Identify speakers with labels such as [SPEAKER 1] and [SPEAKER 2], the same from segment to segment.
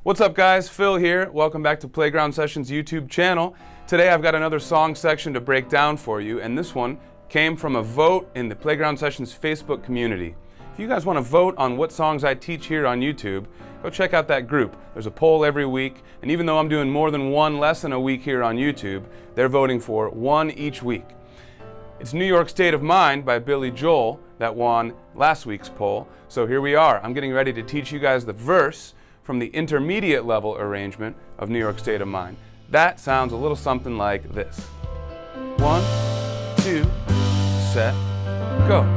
[SPEAKER 1] What's up guys, Phil here. Welcome back to Playground Sessions YouTube channel. Today I've got another song section to break down for you, and this one came from a vote in the Playground Sessions Facebook community. If you guys want to vote on what songs I teach here on YouTube, go check out that group. There's a poll every week, and even though I'm doing more than one lesson a week here on YouTube, they're voting for one each week. It's New York State of Mind by Billy Joel that won last week's poll, so here we are. I'm getting ready to teach you guys the verse from the intermediate level arrangement of New York State of Mind. That sounds a little something like this. 1, 2, set, go.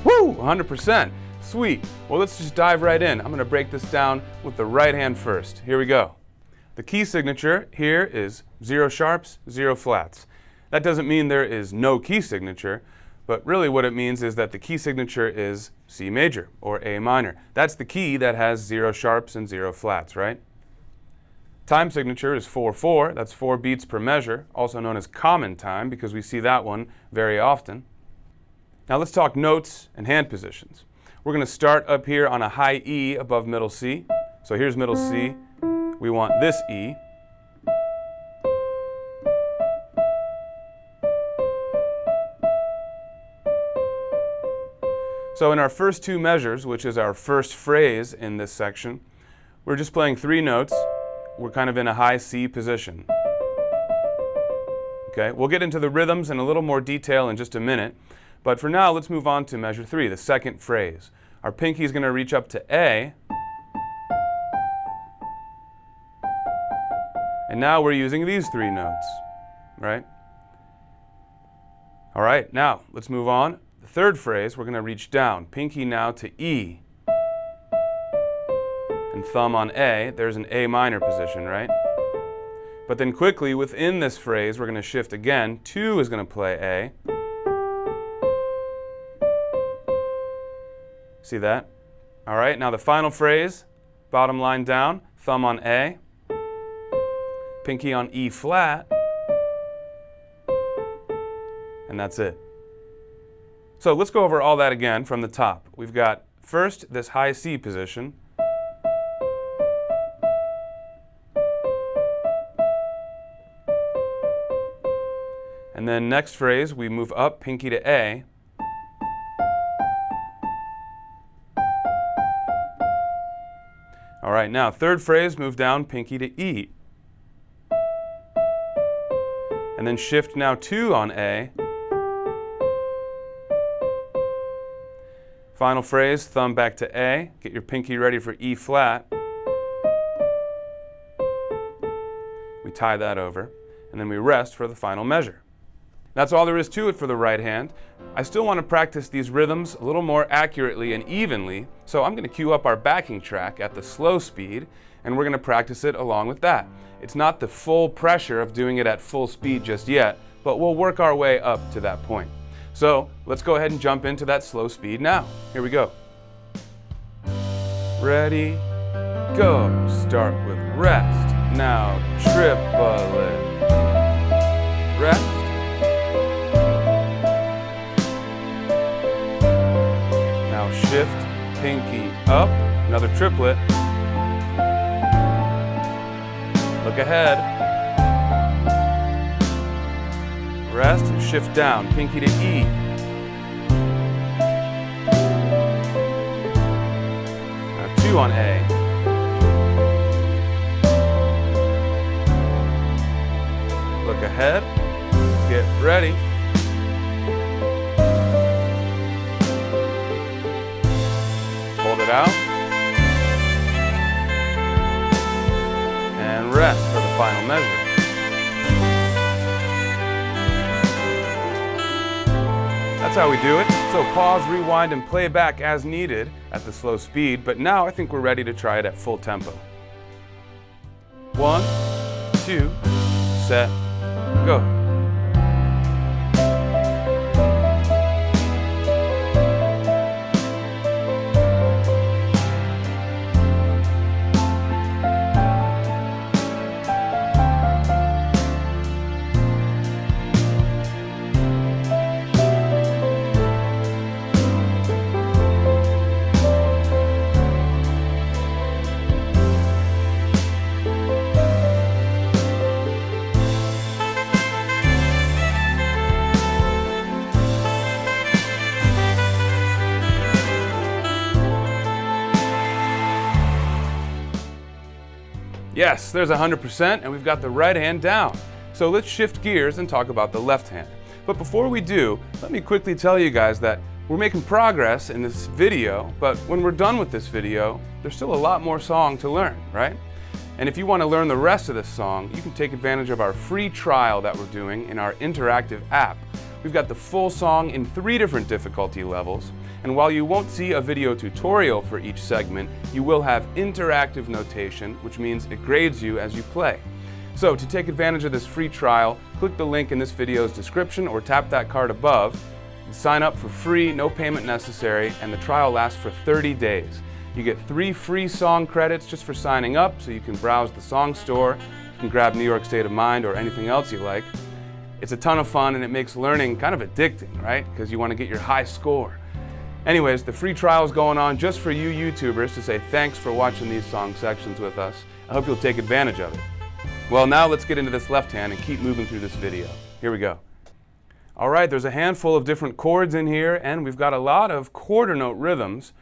[SPEAKER 1] Woo! 100%. Sweet. Well, let's just dive right in. I'm going to break this down with the right hand first. Here we go. The key signature here is 0 sharps, 0 flats. That doesn't mean there is no key signature, but really what it means is that the key signature is C major or A minor. That's the key that has 0 sharps and 0 flats, right? Time signature is 4/4. That's 4 beats per measure, also known as common time because we see that one very often. Now let's talk notes and hand positions. We're going to start up here on a high E above middle C. So here's middle C. We want this E. So in our first two measures, which is our first phrase in this section, we're just playing 3 notes. We're kind of in a high C position. Okay, we'll get into the rhythms in a little more detail in just a minute. But for now, let's move on to measure 3, the second phrase. Our pinky is going to reach up to A. And now we're using these 3 notes, right? All right, now let's move on. The third phrase, we're going to reach down. Pinky now to E. And thumb on A. There's an A minor position, right? But then quickly, within this phrase, we're going to shift again. 2 is going to play A. See that? All right, now the final phrase, bottom line down, thumb on A, pinky on E flat, and that's it. So let's go over all that again from the top. We've got first this high C position, and then next phrase we move up, pinky to A, all right, now third phrase, move down, pinky to E. And then shift now 2 on A. Final phrase, thumb back to A. Get your pinky ready for E flat. We tie that over, and then we rest for the final measure. That's all there is to it for the right hand. I still want to practice these rhythms a little more accurately and evenly, so I'm going to cue up our backing track at the slow speed, and we're going to practice it along with that. It's not the full pressure of doing it at full speed just yet, but we'll work our way up to that point. So let's go ahead and jump into that slow speed now. Here we go. Ready, go. Start with rest. Now triplet. Rest. Shift, pinky up, another triplet. Look ahead. Rest and shift down, pinky to E. Now 2 on A. Look ahead, get ready. Hold it out. And rest for the final measure. that's how we do it. So pause, rewind, and play back as needed at the slow speed, but now I think we're ready to try it at full tempo. 1, 2, set, go. Yes, there's 100%, and we've got the right hand down. So let's shift gears and talk about the left hand. But before we do, let me quickly tell you guys that we're making progress in this video, but when we're done with this video, there's still a lot more song to learn, right? And if you want to learn the rest of this song, you can take advantage of our free trial that we're doing in our interactive app. We've got the full song in 3 different difficulty levels, and while you won't see a video tutorial for each segment, you will have interactive notation, which means it grades you as you play. So to take advantage of this free trial, click the link in this video's description or tap that card above. Sign up for free, no payment necessary, and the trial lasts for 30 days. You get 3 free song credits just for signing up, so you can browse the song store, you can grab New York State of Mind or anything else you like. It's a ton of fun and it makes learning kind of addicting, right? Because you want to get your high score. Anyways, the free trial is going on just for you YouTubers to say thanks for watching these song sections with us. I hope you'll take advantage of it. Well, now let's get into this left hand and keep moving through this video. Here we go. All right, there's a handful of different chords in here, and we've got a lot of quarter note rhythms.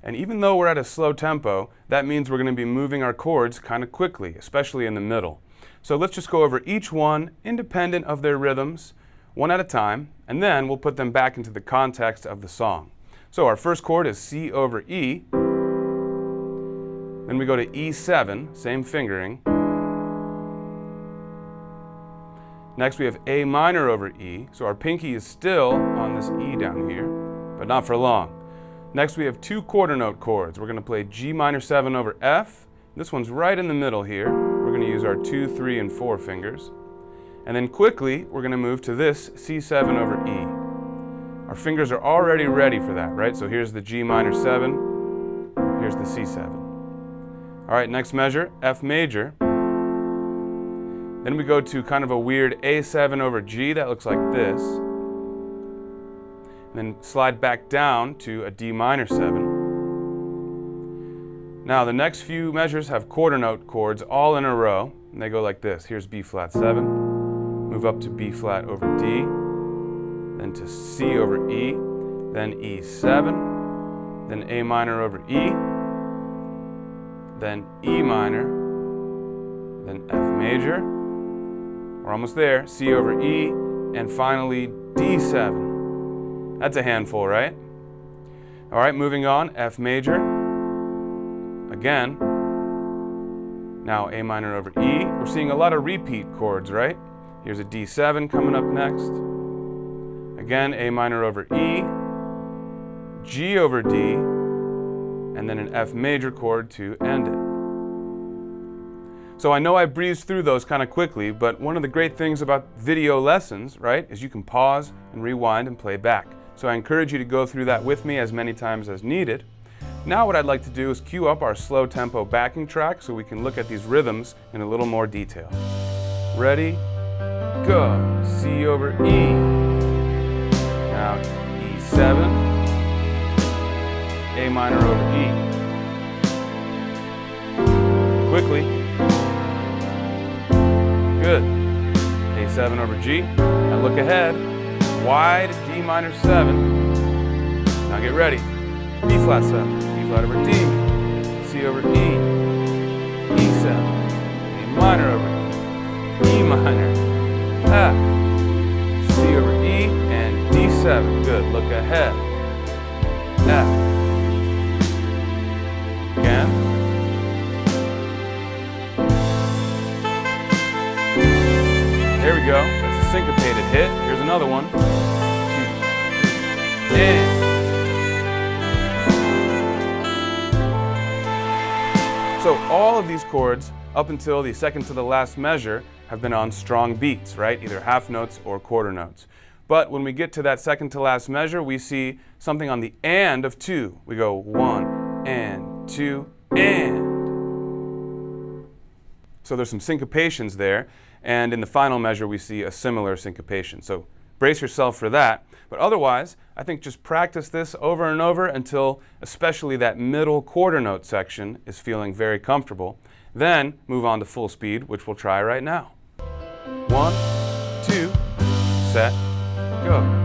[SPEAKER 1] And even though we're at a slow tempo, that means we're going to be moving our chords kind of quickly, especially in the middle. So let's just go over each one independent of their rhythms, one at a time, and then we'll put them back into the context of the song. So our first chord is C over E. Then we go to E7, same fingering. Next we have A minor over E. So our pinky is still on this E down here, but not for long. Next we have 2 quarter note chords. We're going to play G minor 7 over F. This one's right in the middle here. We're going to use our 2, 3, and 4 fingers. And then quickly, we're going to move to this C7 over E. Our fingers are already ready for that, right? So here's the G minor 7, here's the C7. All right, next measure, F major. Then we go to kind of a weird A7 over G that looks like this. And then slide back down to a D minor 7. Now the next few measures have quarter note chords all in a row, and they go like this. Here's B flat 7, move up to B flat over D, then to C over E, then E7, then A minor over E, then E minor, then F major, we're almost there, C over E, and finally D7. That's a handful, right? All right, moving on, F major, again, now A minor over E. We're seeing a lot of repeat chords, right? Here's a D7 coming up next. Again, A minor over E, G over D, and then an F major chord to end it. So I know I breezed through those kind of quickly, but one of the great things about video lessons, right, is you can pause and rewind and play back. So I encourage you to go through that with me as many times as needed. Now what I'd like to do is cue up our slow tempo backing track so we can look at these rhythms in a little more detail. Ready? Go. C over E. Now E7. A minor over E. Quickly. Good. A7 over G. Now look ahead. Wide D minor 7. Now get ready. B flat 7. B flat over D. C over E. E7. A minor over E. E minor. F. C over E and D7. Good. Look ahead. F. Again. There we go. That's a syncopated hit. Here's another one. 2, 3, and. So all of these chords up until the second to the last measure have been on strong beats, right? Either half notes or quarter notes. But when we get to that second to last measure, we see something on the and of 2. We go 1 and 2 and. So there's some syncopations there, and in the final measure we see a similar syncopation. So brace yourself for that. But otherwise, I think just practice this over and over until especially that middle quarter note section is feeling very comfortable. Then move on to full speed, which we'll try right now. 1, 2, set, go.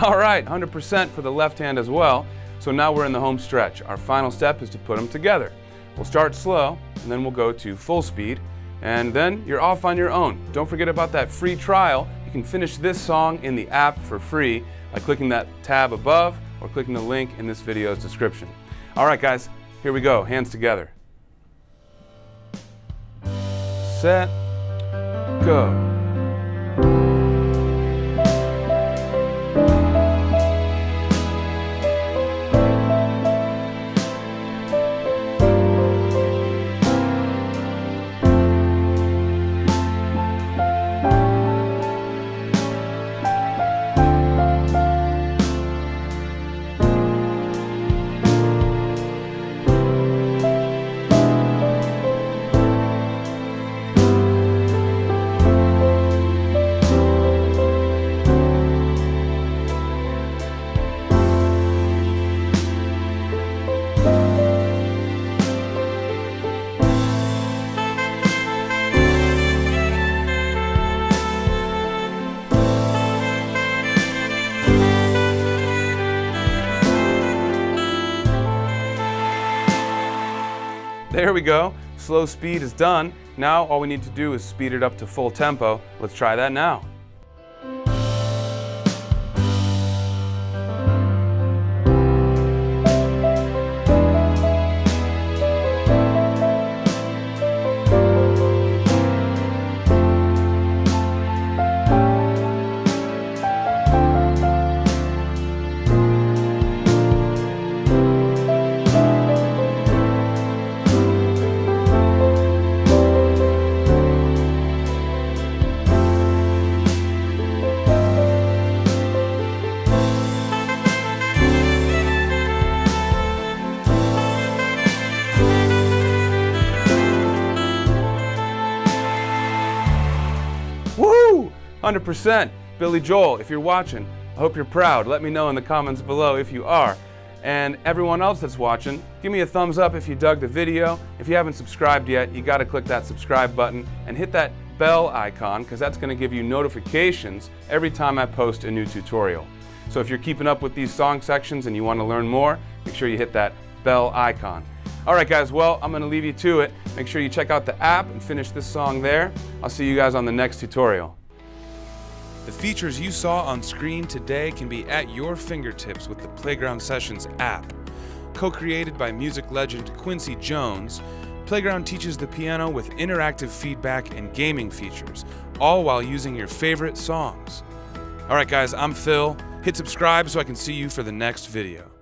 [SPEAKER 1] All right, 100% for the left hand as well. So now we're in the home stretch. Our final step is to put them together. We'll start slow, and then we'll go to full speed, and then you're off on your own. Don't forget about that free trial. You can finish this song in the app for free by clicking that tab above or clicking the link in this video's description. All right, guys, here we go. Hands together. Set, go. There we go. Slow speed is done. Now all we need to do is speed it up to full tempo. Let's try that now. Woo! 100%. Billy Joel, if you're watching, I hope you're proud. Let me know in the comments below if you are. And everyone else that's watching, give me a thumbs up if you dug the video. If you haven't subscribed yet, you gotta click that subscribe button and hit that bell icon, because that's gonna give you notifications every time I post a new tutorial. So if you're keeping up with these song sections and you wanna learn more, make sure you hit that bell icon. All right, guys, well, I'm gonna leave you to it. Make sure you check out the app and finish this song there. I'll see you guys on the next tutorial. The features you saw on screen today can be at your fingertips with the Playground Sessions app. Co-created by music legend Quincy Jones, Playground teaches the piano with interactive feedback and gaming features, all while using your favorite songs. All right, guys, I'm Phil. Hit subscribe so I can see you for the next video.